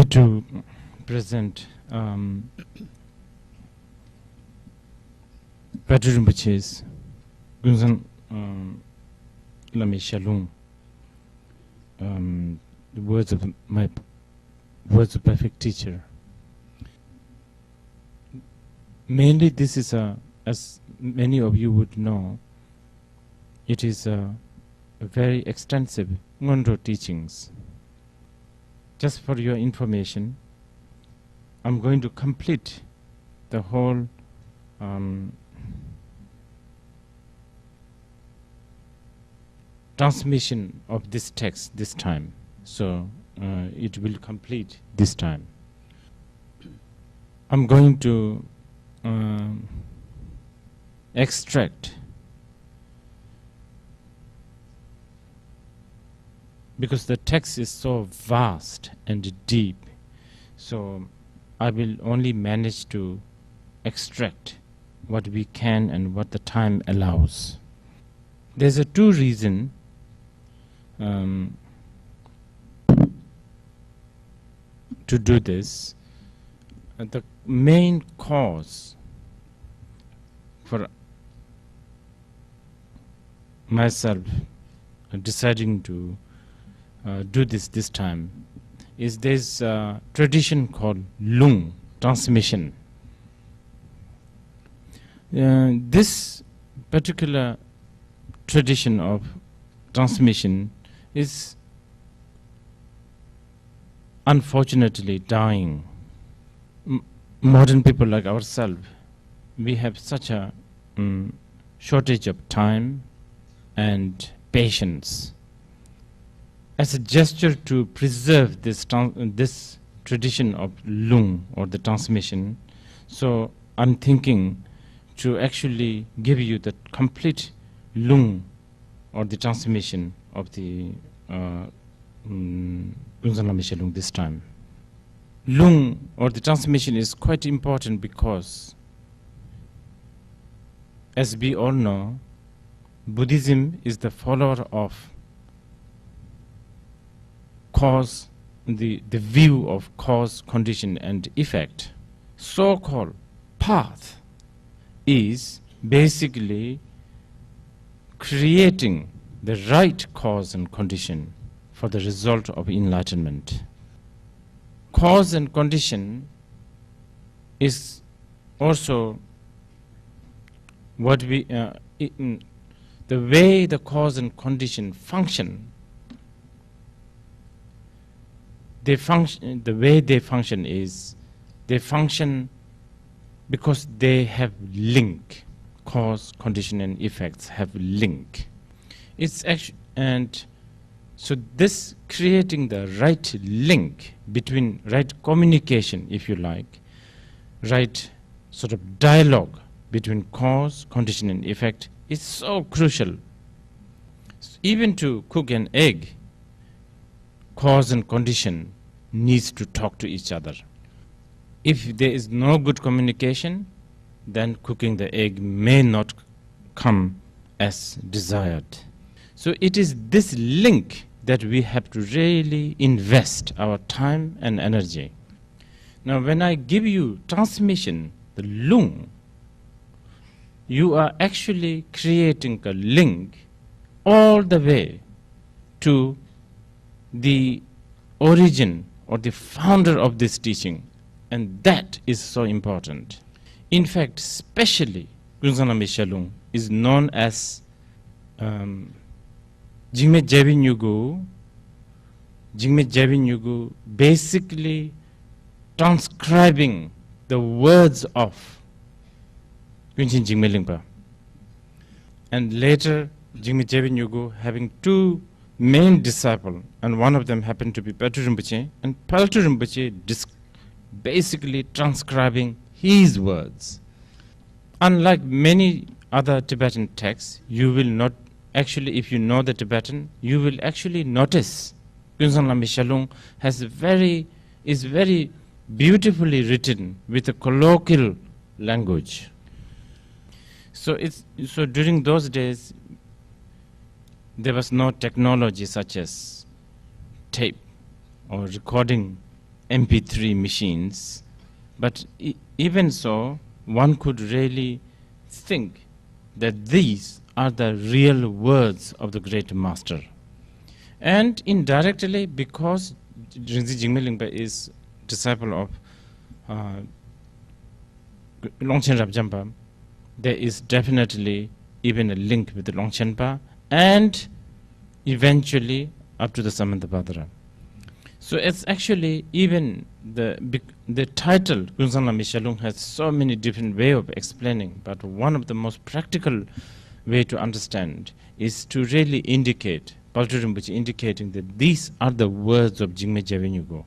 to present Patrick Rinpoche's Gunsan Lame Shalom, the words of my words of perfect teacher. Mainly, this is as many of you would know, it is a very extensive Ngondo teachings. Just for your information, I'm going to complete the whole transmission of this text this time. So it will complete this time. I'm going to extract, because the text is so vast and deep, so I will only manage to extract what we can and what the time allows. There's two reasons to do this. The main cause for myself deciding to do this time is there's a tradition called Lung transmission. This particular tradition of transmission is unfortunately dying. Modern people like ourselves, we have such a shortage of time and patience. As a gesture to preserve this tradition of Lung or the transmission, so I'm thinking to actually give you the complete Lung or the transmission of the Gunsan Lame Shalom this time. Lung or the transmission is quite important because, as we all know, Buddhism is the follower of cause, the view of cause, condition and effect. So-called path is basically creating the right cause and condition for the result of enlightenment. Cause and condition is also what we, the way the cause and condition function. The way they function is, they function because they have link. Cause, condition and effects have link. It's actually, and so this creating the right link between, right communication, if you like, right sort of dialogue between cause, condition and effect is so crucial. Even to cook an egg, cause and condition needs to talk to each other. If there is no good communication, then cooking the egg may not come as desired. So it is this link that we have to really invest our time and energy. Now when I give you transmission, the Lung, you are actually creating a link all the way to the origin or the founder of this teaching, and that is so important. In fact, especially Gunsan Lame Shalom is known as Jingme Jebin Yugu, basically transcribing the words of Gunsin Jingme Lingpa. And later, Jingme Jebin Yugu having two main disciples, and one of them happened to be Patrick Rinpoche, and Patrick Rinpoche basically transcribing his words. Unlike many other Tibetan texts, you will not actually, if you know the Tibetan, you will actually notice Gunsan Lame Shalom is very beautifully written with a colloquial language. So during those days, there was no technology such as tape or recording MP3 machines, but even so, one could really think that these are the real words of the great master. And indirectly, because Rinpoche Jigme Lingpa is disciple of Longchen Rabjampa, there is definitely even a link with the Longchenpa and eventually up to the Samantabhadra. So it's actually even the title Gunsan Lama Shalung has so many different ways of explaining, but one of the most practical way to understand is to really indicate, Paltu Rinpoche indicating that these are the words of Jigme Javin Yugo,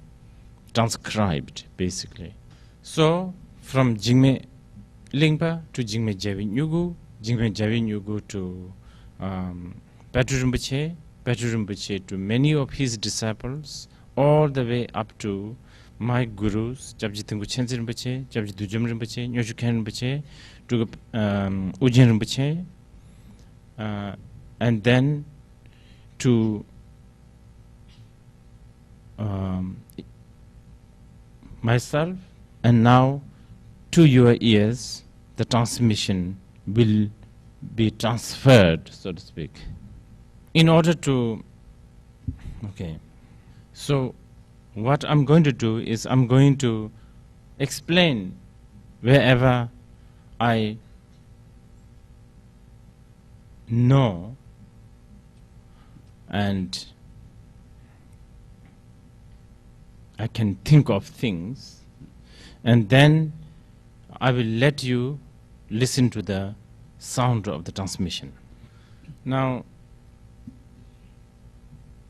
transcribed basically. So from Jigme Lingpa to Jigme Javin Yugo, Jigme Javin Yugo to Paltu Rinpoche, Paltu Rinpoche to many of his disciples, all the way up to my gurus, Jabji Tangu Khentse Rinpoche, Jabji Dujum Rinpoche, Nyoshu Khen Rinpoche, to Ujin Rinpoche, and then to myself, and now to your ears, the transmission will be transferred, so to speak. In order to, so what I'm going to do is I'm going to explain wherever I know and I can think of things, and then I will let you listen to the sound of the transmission. Now,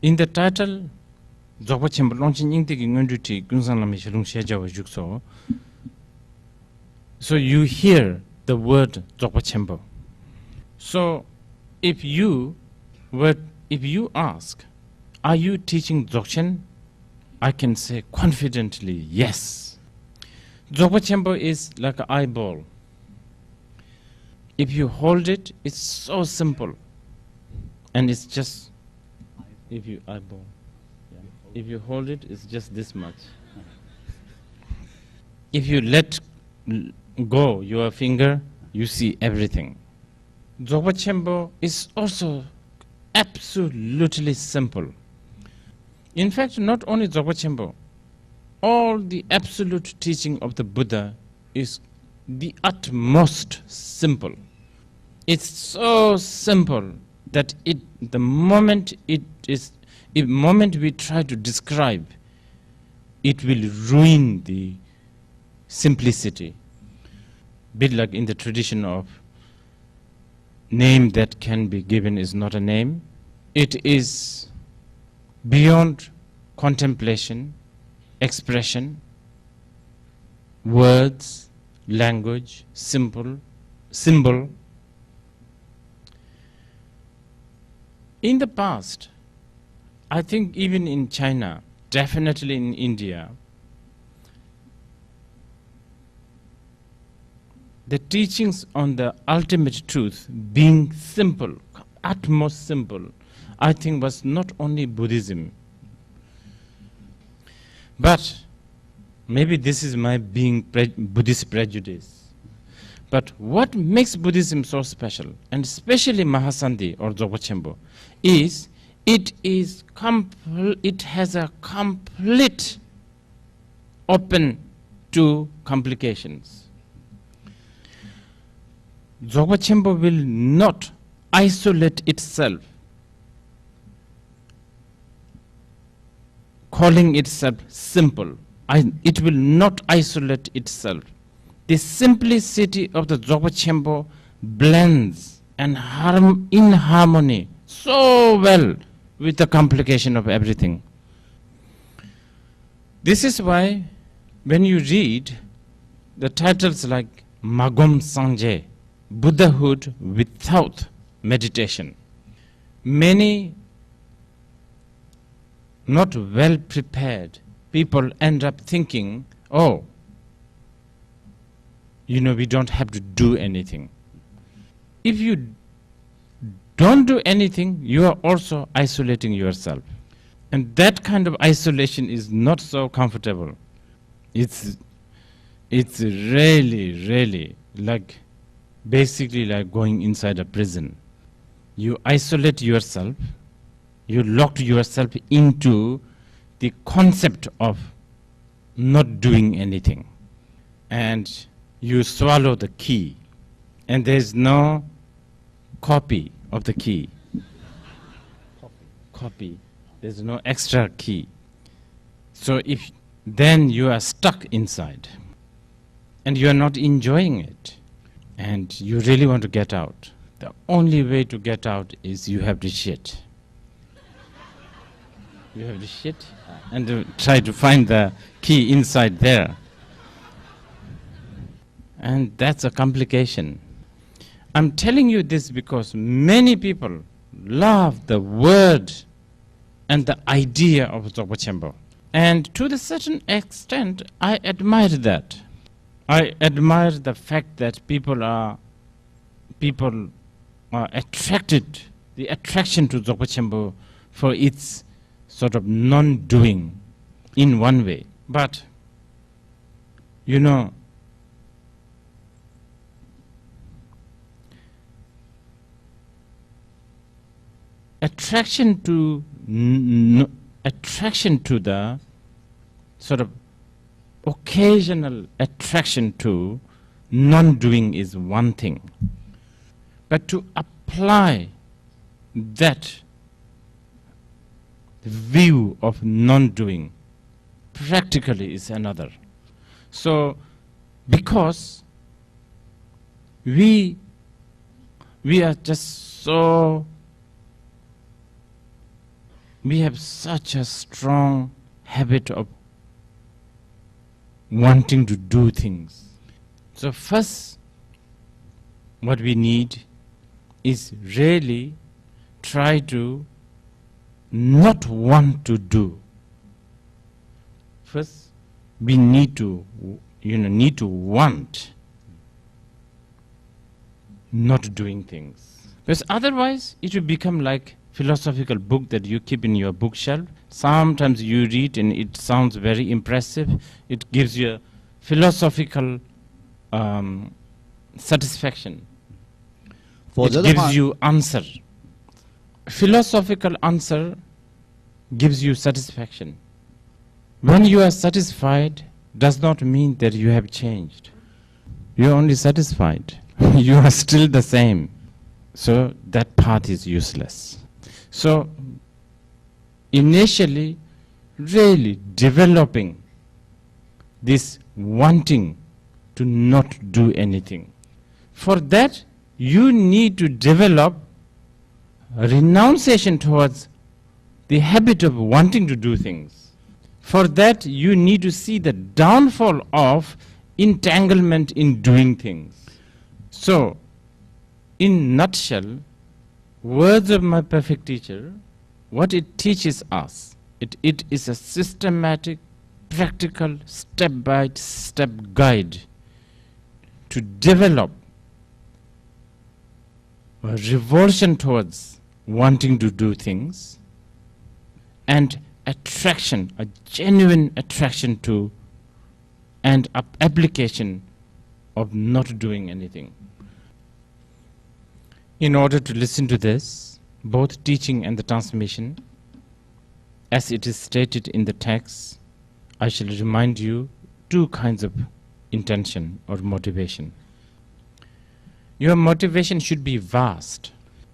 in the title, so you hear the word Dzogpa Chenpo. So if you ask, are you teaching Dzogchen? I can say confidently, yes. Dzogpa Chenpo is like an eyeball. If you hold it, it's so simple. And it's just, if you eyeball. If you hold it, it's just this much. If you let go your finger, you see everything. Dzogpa Chenpo is also absolutely simple. In fact, not only Dzogpa Chenpo, all the absolute teaching of the Buddha is the utmost simple. It's so simple that the moment we try to describe, it will ruin the simplicity. Bit like in the tradition of name that can be given is not a name. It is beyond contemplation, expression, words, language, symbol. In the past, I think even in China, definitely in India, the teachings on the ultimate truth being simple, utmost simple, I think was not only Buddhism. But maybe this is my being Buddhist prejudice. But what makes Buddhism so special, and especially Mahasandhi or Dzogpa Chenpo, is it has a complete open to complications. Dzogpa Chenpo will not isolate itself, calling itself simple. It will not isolate itself. The simplicity of the Dzogpa Chenpo blends and in harmony so well with the complication of everything. This is why when you read the titles like Magom Sangje, Buddhahood without meditation, many not well prepared people end up thinking, oh, we don't have to do anything. If you don't do anything, you are also isolating yourself. And that kind of isolation is not so comfortable. It's really, really like basically like going inside a prison. You isolate yourself, you lock yourself into the concept of not doing anything. And you swallow the key. And there's no copy of the key. Copy. There's no extra key. So then you are stuck inside. And you are not enjoying it. And you really want to get out. The only way to get out is you have to shit. You have to shit and try to find the key inside there. And that's a complication. I'm telling you this because many people love the word and the idea of Dzogpa Chenpo. And to a certain extent, I admire that. I admire the fact that people are attracted, the attraction to Dzogpa Chenpo for its sort of non-doing in one way. But, you know, attraction to the sort of occasional attraction to non-doing is one thing. But to apply that view of non-doing practically is another. So, because we are just so, we have such a strong habit of wanting to do things. So first, what we need is really try to not want to do. First, we need to, want not doing things. Because otherwise, it will become like philosophical book that you keep in your bookshelf. Sometimes you read and it sounds very impressive. It gives you a philosophical satisfaction. It gives you answer. Philosophical answer gives you satisfaction. When you are satisfied, does not mean that you have changed. You are only satisfied. You are still the same. So that path is useless. So initially, really developing this wanting to not do anything. For that, you need to develop a renunciation towards the habit of wanting to do things. For that, you need to see the downfall of entanglement in doing things. So, in nutshell, words of my perfect teacher, what it teaches us, it is a systematic, practical, step-by-step guide to develop a revulsion towards wanting to do things and attraction, a genuine attraction to and application of not doing anything. In order to listen to this, both teaching and the transmission, as it is stated in the text, I shall remind you two kinds of intention or motivation. Your motivation should be vast,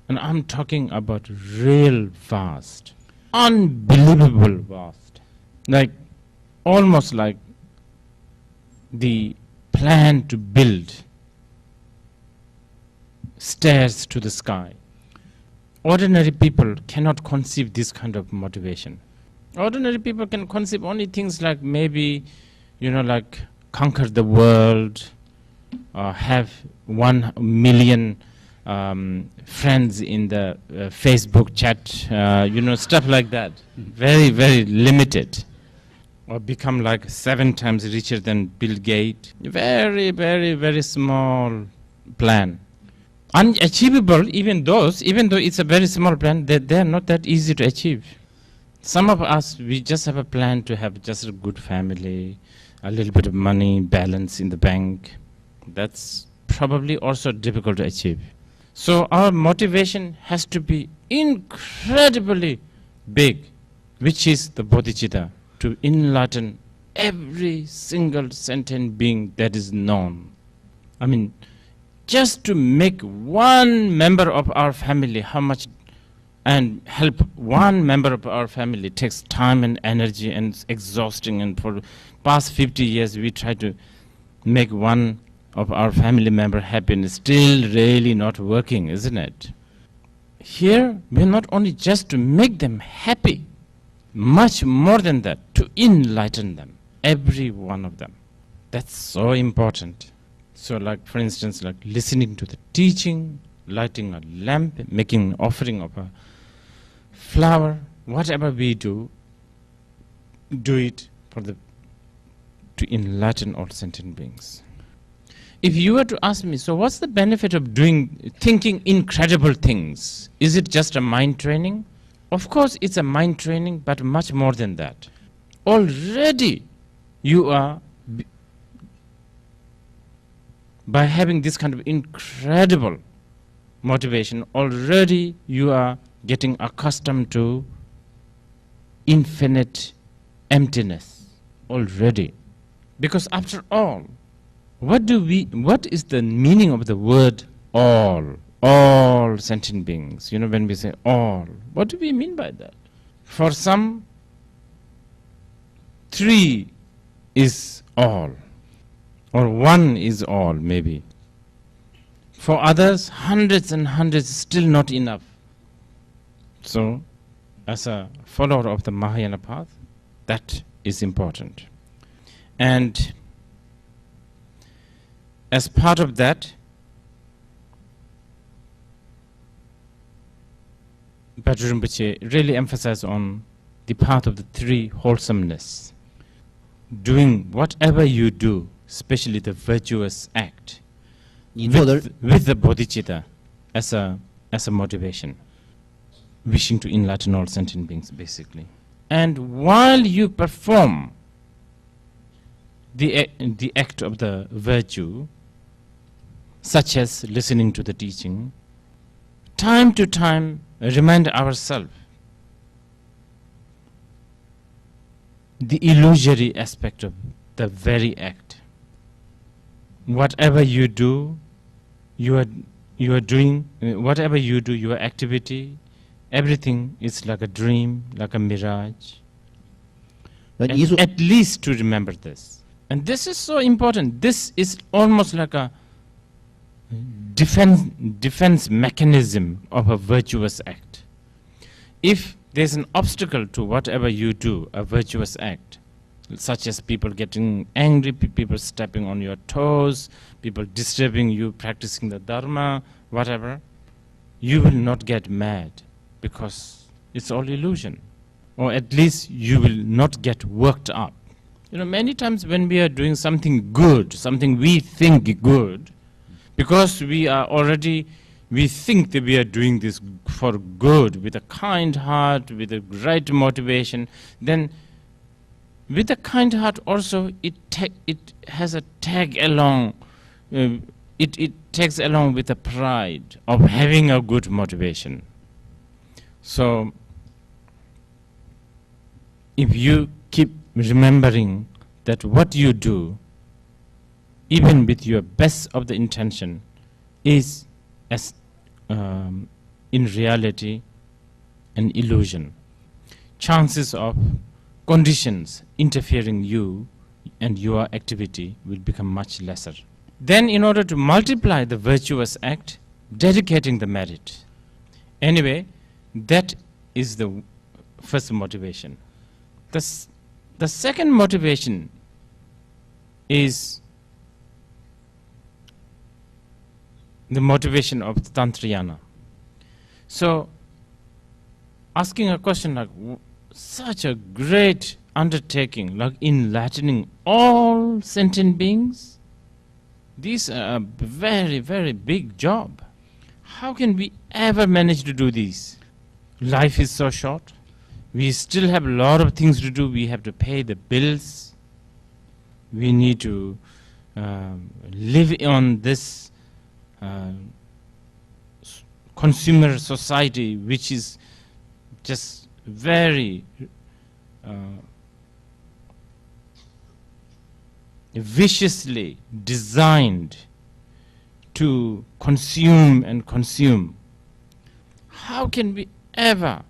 and I'm talking about real vast, unbelievable vast, like almost like the plan to build stairs to the sky. Ordinary people cannot conceive this kind of motivation. Ordinary people can conceive only things like maybe, like conquer the world, have 1 million friends in the Facebook chat, stuff like that. Very, very limited. Or become like 7 times richer than Bill Gates. Very, very, very small plan. Unachievable, even though it's a very small plan, they are not that easy to achieve. Some of us, we just have a plan to have just a good family, a little bit of money, balance in the bank. That's probably also difficult to achieve. So our motivation has to be incredibly big, which is the bodhicitta, to enlighten every single sentient being that is known. I mean, just to make one member of our family, how much, and help one member of our family takes time and energy and it's exhausting. And for past 50 years, we try to make one of our family member happy, and it's still really not working, isn't it? Here, we're not only just to make them happy, much more than that, to enlighten them, every one of them. That's so important. So like, for instance, like listening to the teaching, lighting a lamp, making an offering of a flower, whatever we do it to enlighten all sentient beings. If you were to ask me, so what's the benefit of thinking incredible things? Is it just a mind training? Of course it's a mind training, but much more than that. Already you are, by having this kind of incredible motivation, already you are getting accustomed to infinite emptiness already. Because after all, what is the meaning of the word all sentient beings? You know, when we say all, what do we mean by that? For some, 3 is all, or 1 is all maybe. For others, hundreds and hundreds is still not enough. So, as a follower of the Mahayana path, that is important. And as part of that, Bhattacharya Rinpoche really emphasized on the path of the 3 wholesomeness. Doing whatever you do, especially the virtuous act, with the bodhicitta as a motivation, wishing to enlighten all sentient beings, basically. And while you perform the act of the virtue, such as listening to the teaching, time to time remind ourselves the illusory aspect of the very act. Whatever you do, you are doing, whatever you do, your activity, everything is like a dream, like a mirage. At least to remember this. And this is so important. This is almost like a defense mechanism of a virtuous act. If there's an obstacle to whatever you do, a virtuous act, such as people getting angry, people stepping on your toes, people disturbing you practicing the dharma, whatever, you will not get mad, because it's all illusion. Or at least you will not get worked up. You know, many times when we are doing something good, something we think good, because we think that we are doing this for good, with a kind heart, with a right motivation, then with a kind heart also it has a tag along, it tags along with the pride of having a good motivation. So if you keep remembering that what you do, even with your best of the intention, is as in reality an illusion, chances of conditions interfering you and your activity will become much lesser. Then in order to multiply the virtuous act, dedicating the merit. Anyway, that is the first motivation. The second motivation is the motivation of the Tantriyana. So, asking a question like, such a great undertaking, like enlightening all sentient beings, these are a very, very big job. How can we ever manage to do this? Life is so short. We still have a lot of things to do. We have to pay the bills. We need to live on this consumer society, which is just very viciously designed to consume and consume. How can we ever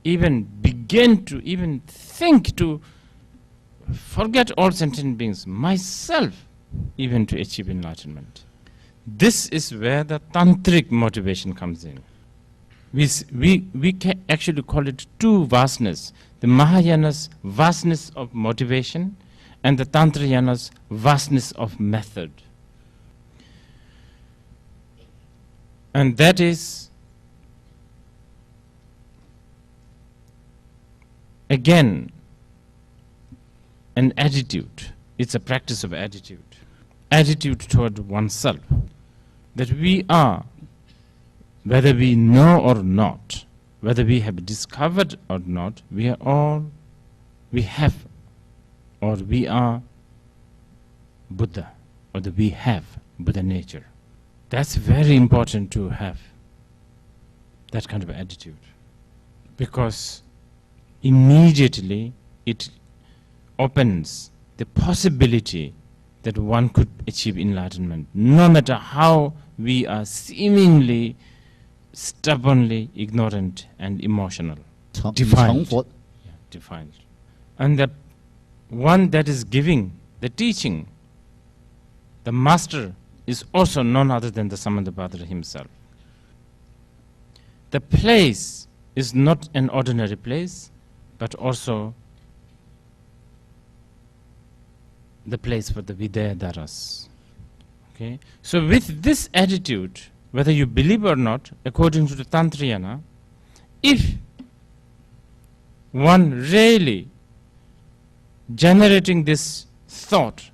even begin to even think to forget all sentient beings, myself, even to achieve enlightenment? This is where the tantric motivation comes in. We can actually call it two vastness: the Mahayana's vastness of motivation and the Tantrayana's vastness of method. And that is, again, an attitude. It's a practice of attitude. Attitude toward oneself. That we are, whether we know or not, whether we have discovered or not, we are all, we have, or we are Buddha, or that we have Buddha nature. That's very important to have that kind of attitude, because immediately it opens the possibility that one could achieve enlightenment, no matter how we are seemingly stubbornly ignorant and emotional. Defined. Yeah, defined. And the one that is giving the teaching, the master, is also none other than the Samantabhadra himself. The place is not an ordinary place, but also the place for the Vidyadharas. Okay? So with this attitude, whether you believe or not, according to the Tantrayana, if one really generating this thought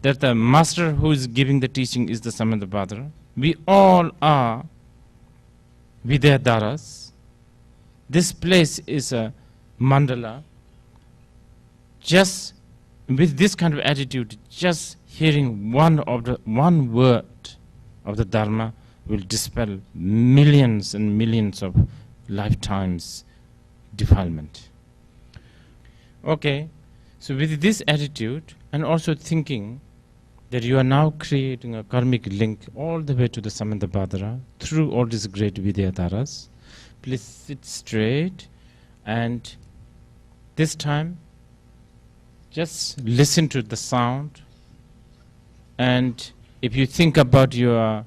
that the master who is giving the teaching is the Samantabhadra, we all are Vidyadharas. This place is a mandala. Just with this kind of attitude, just hearing one word of the Dharma will dispel millions and millions of lifetimes defilement. Okay, so with this attitude, and also thinking that you are now creating a karmic link all the way to the Samantabhadra through all these great Vidyadharas, please sit straight, and this time just listen to the sound. And if you think about your,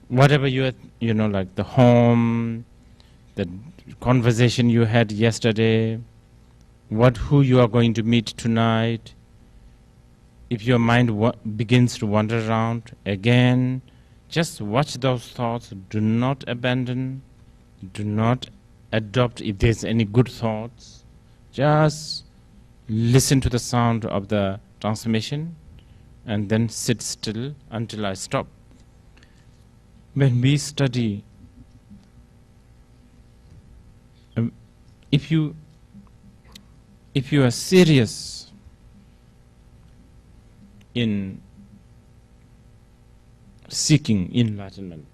whatever you are, like the home, the conversation you had yesterday, who you are going to meet tonight, if your mind begins to wander around again, just watch those thoughts. Do not abandon, do not adopt if there's any good thoughts. Just listen to the sound of the transmission and then sit still until I stop. When we study, if you are serious in seeking enlightenment,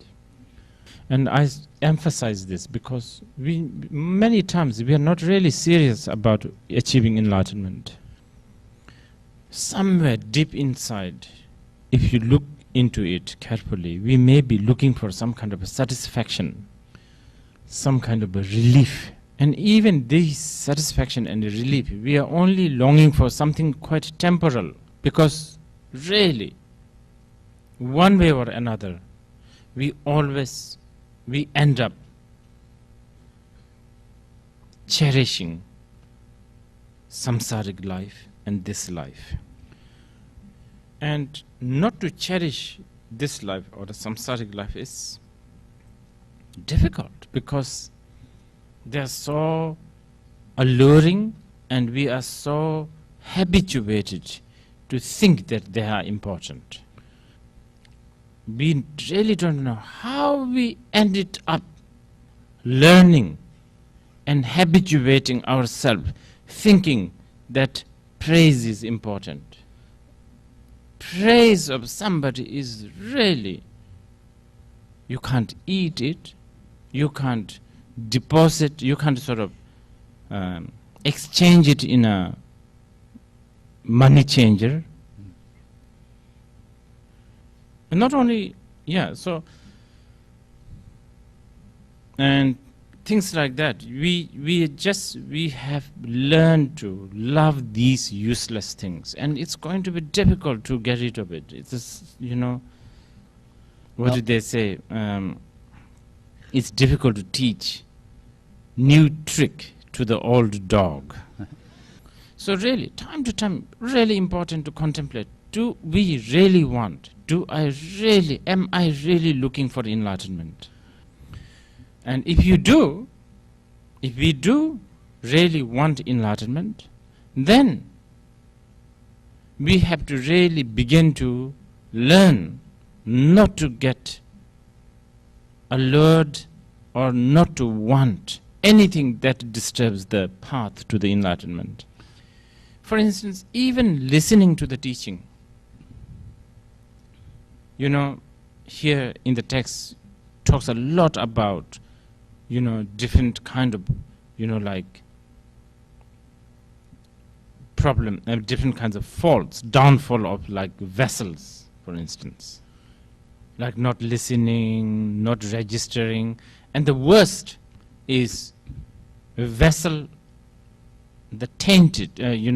and I emphasize this because many times we are not really serious about achieving enlightenment. Somewhere deep inside, if you look into it carefully, we may be looking for some kind of a satisfaction, some kind of a relief. And even this satisfaction and relief, we are only longing for something quite temporal, because really, one way or another, we end up cherishing samsaric life and this life. And not to cherish this life or the samsaric life is difficult, because they are so alluring and we are so habituated to think that they are important. We really don't know how we ended up learning and habituating ourselves, thinking that praise is important. Praise of somebody is really, you can't eat it, you can't deposit, you can't sort of exchange it in a money changer. And not only, so, and things like that. We have learned to love these useless things, and it's going to be difficult to get rid of it. It's just, what do they say? It's difficult to teach new trick to the old dog. So really, time to time, really important to contemplate. Do we really want? Am I really looking for enlightenment? And if we do really want enlightenment, then we have to really begin to learn not to get allured or not to want anything that disturbs the path to the enlightenment. For instance, even listening to the teaching. Here in the text talks a lot about, different kind of, like problem, different kinds of faults, downfall of like vessels, for instance. Like not listening, not registering. And the worst is a vessel, the tainted,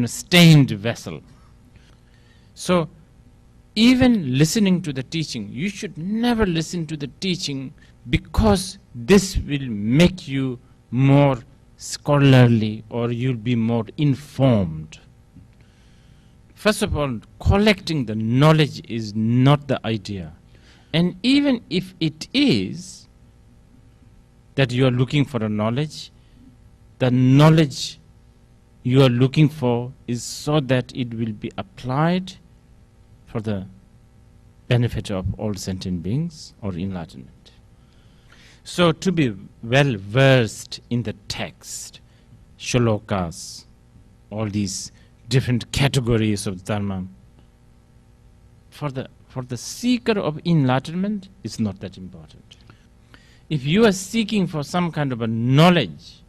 stained vessel. So even listening to the teaching, you should never listen to the teaching because this will make you more scholarly or you'll be more informed. First of all, collecting the knowledge is not the idea. And even if it is that you are looking for a knowledge, the knowledge you are looking for is so that it will be applied for the benefit of all sentient beings or enlightenment. So to be well versed in the text, shlokas, all these different categories of dharma, for the seeker of enlightenment, it's not that important. If you are seeking for some kind of a knowledge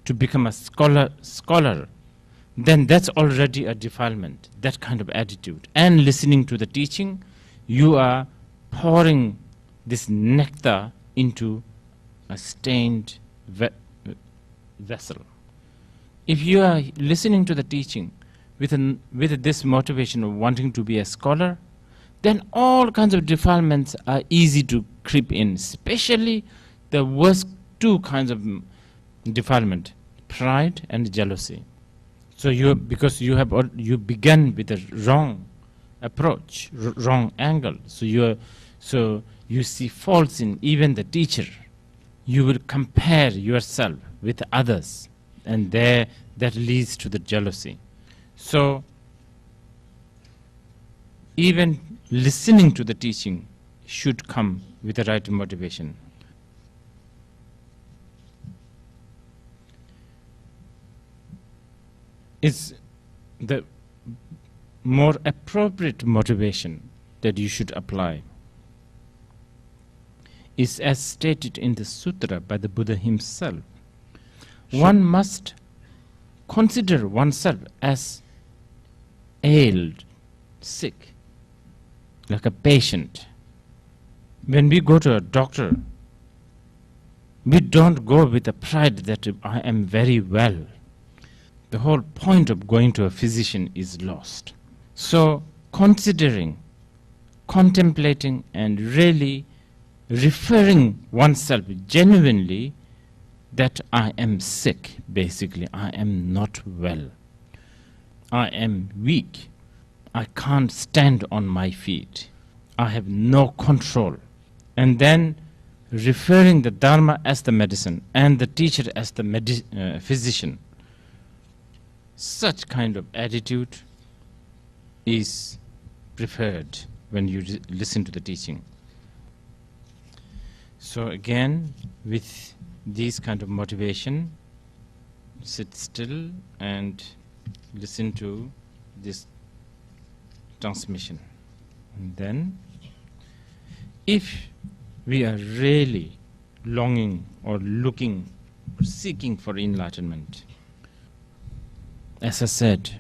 to become a scholar, then that's already a defilement, that kind of attitude. And listening to the teaching, you are pouring this nectar into a stained vessel. If you are listening to the teaching with this motivation of wanting to be a scholar, then all kinds of defilements are easy to creep in, especially the worst two kinds of defilement, pride and jealousy. So because you began with a wrong approach, wrong angle. So you see faults in even the teacher. You will compare yourself with others, and that leads to the jealousy. So even listening to the teaching should come with the right motivation. It's the more appropriate motivation that you should apply is as stated in the sutra by the Buddha himself. One must consider oneself as ailed, sick, like a patient. When we go to a doctor, we don't go with the pride that I am very well. The whole point of going to a physician is lost. So considering, contemplating, and really referring oneself genuinely that I am sick, basically, I am not well. I am weak. I can't stand on my feet. I have no control. And then referring the Dharma as the medicine and the teacher as the physician. Such kind of attitude is preferred when you listen to the teaching. So again, with this kind of motivation, sit still and listen to this transmission. And then, if we are really longing or looking, or seeking for enlightenment, as I said,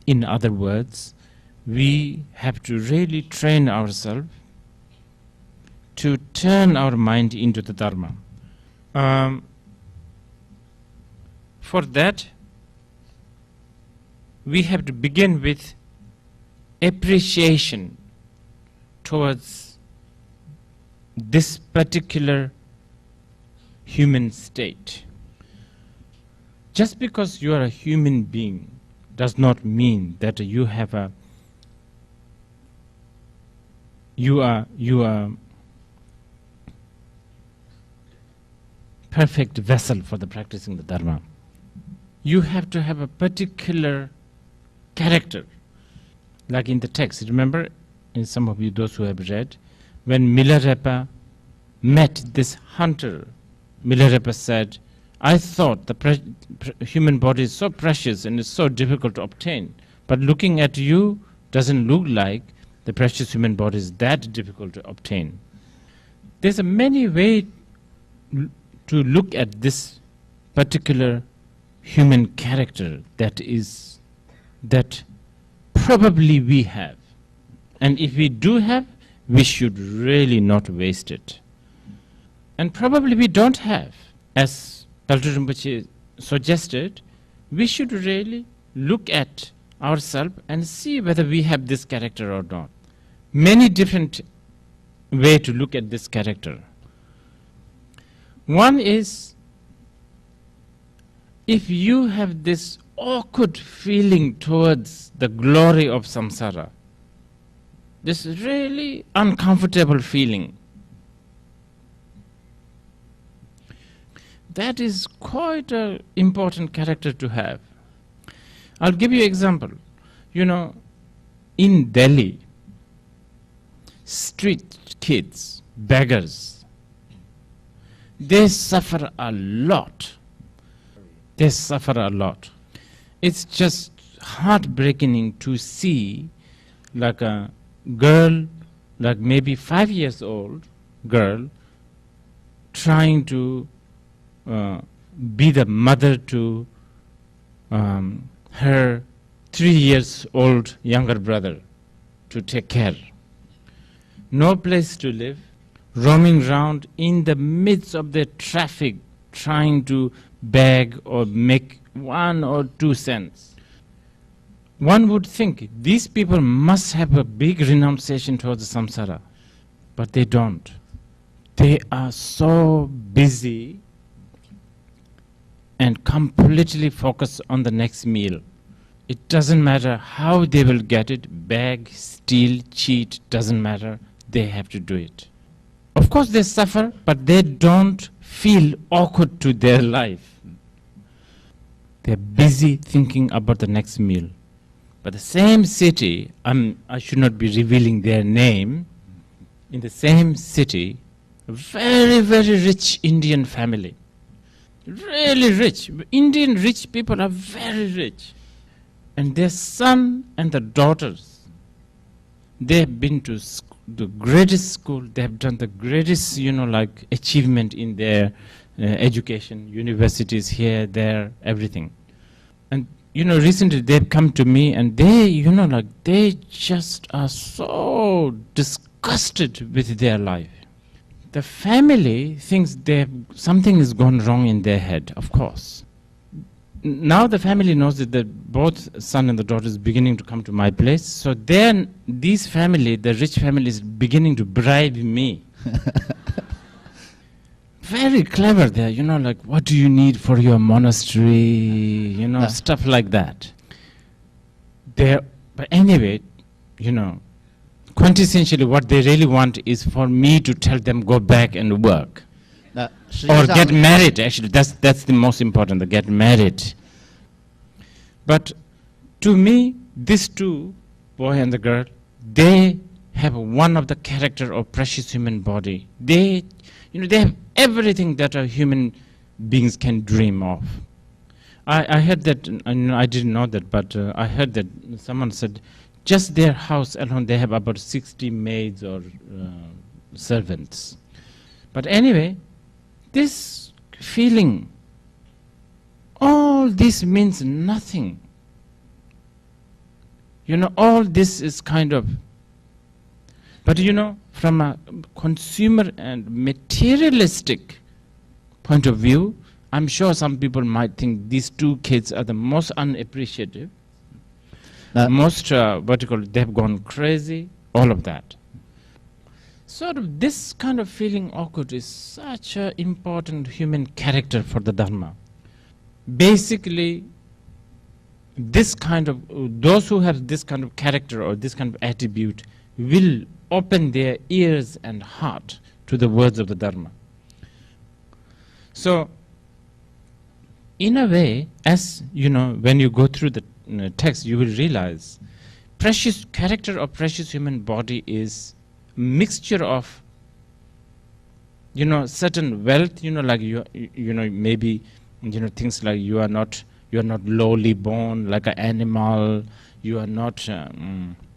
in other words, we have to really train ourselves to turn our mind into the Dharma. For that, we have to begin with appreciation towards this particular human state. Just because you are a human being does not mean that you are perfect vessel for the practicing the Dharma. You have to have a particular character. Like in the text, remember, in some of you, those who have read, when Milarepa met this hunter, Milarepa said, I thought the human body is so precious and it's so difficult to obtain, but looking at you doesn't look like the precious human body is that difficult to obtain. There's a many ways to look at this particular human character that probably we have. And if we do have, we should really not waste it. And probably we don't have. As Paltu Rinpoche suggested, we should really look at ourselves and see whether we have this character or not. Many different ways to look at this character. One is, if you have this awkward feeling towards the glory of samsara, this really uncomfortable feeling, that is quite an important character to have. I'll give you an example. You know, in Delhi, street kids, beggars, they suffer a lot. They suffer a lot. It's just heartbreaking to see like a girl, like maybe 5 years old girl, trying to be the mother to her 3 years old younger brother to take care. No place to live, roaming around in the midst of the traffic, trying to beg or make 1 or 2 cents. One would think these people must have a big renunciation towards the samsara, but they don't. They are so busy and completely focused on the next meal. It doesn't matter how they will get it, beg, steal, cheat, doesn't matter, they have to do it. Of course they suffer, but they don't feel awkward to their life. They're busy thinking about the next meal. But the same city, I should not be revealing their name, in the same city, a very, very rich Indian family. Really rich. Indian rich people are very rich. And their son and the daughters, they have been to the greatest school, they have done the greatest, achievement in their education, universities here, there, everything. And, recently they've come to me and they, they just are so disgusted with their life. The family thinks something has gone wrong in their head, of course. Now the family knows that both son and the daughter is beginning to come to my place. So then these family, the rich family, is beginning to bribe me. Very clever there, what do you need for your monastery, stuff like that. But anyway, quintessentially what they really want is for me to tell them go back and work. Or get married, actually. That's the most important, the get married. But to me, these two, boy and the girl, they have one of the character of precious human body. They have everything that a human beings can dream of. I heard that, and I didn't know that, but I heard that someone said just their house alone, they have about 60 maids or servants. But anyway, this feeling, all this means nothing. You know, all this is kind of, but you know, from a consumer and materialistic point of view, I'm sure some people might think these two kids are the most unappreciative, most, they've gone crazy, all of that. Sort of this kind of feeling awkward is such an important human character for the Dharma. Basically, this kind of, those who have this kind of character or this kind of attribute will open their ears and heart to the words of the Dharma. So, in a way, as you know, when you go through the text, you will realize precious character of precious human body is mixture of, you know, certain wealth, you know, like you know, maybe, you know, things like you are not lowly born like an animal, you are not,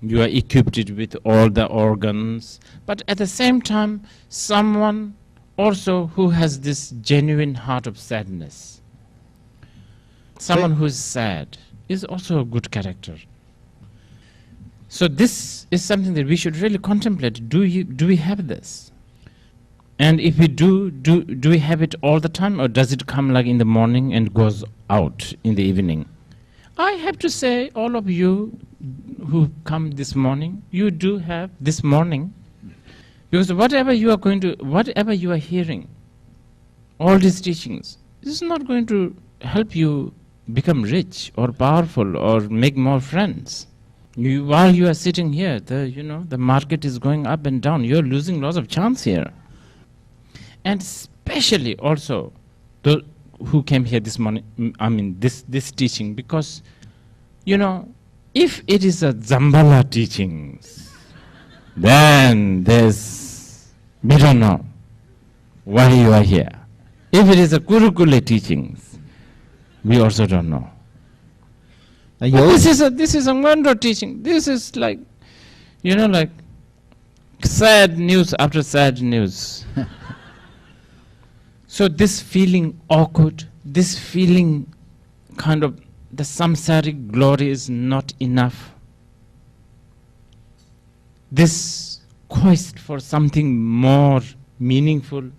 you are equipped with all the organs, but at the same time, someone also who has this genuine heart of sadness. Someone who is sad is also a good character. So this is something that we should really contemplate. Do we have this? And if we do we have it all the time, or does it come like in the morning and goes out in the evening? I have to say, all of you who come this morning, you do have this morning, because whatever you are hearing, all these teachings, this is not going to help you become rich or powerful or make more friends. While you are sitting here, the market is going up and down. You're losing lots of chance here. And especially also those who came here this morning, I mean this teaching, because, you know, if it is a Zambala teachings, then we don't know why you are here. If it is a Gurukula teachings, we also don't know. This is a Ngondro teaching. This is like, you know, like sad news after sad news. So this feeling awkward, this feeling kind of the samsaric glory is not enough. This quest for something more meaningful,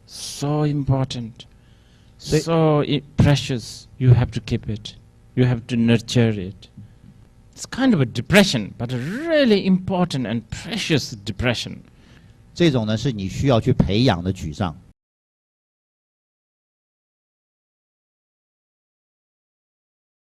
so important, so precious, you have to keep it. You have to nurture it. It's kind of a depression, but a really important and precious depression. 这种呢是你需要去培养的沮丧。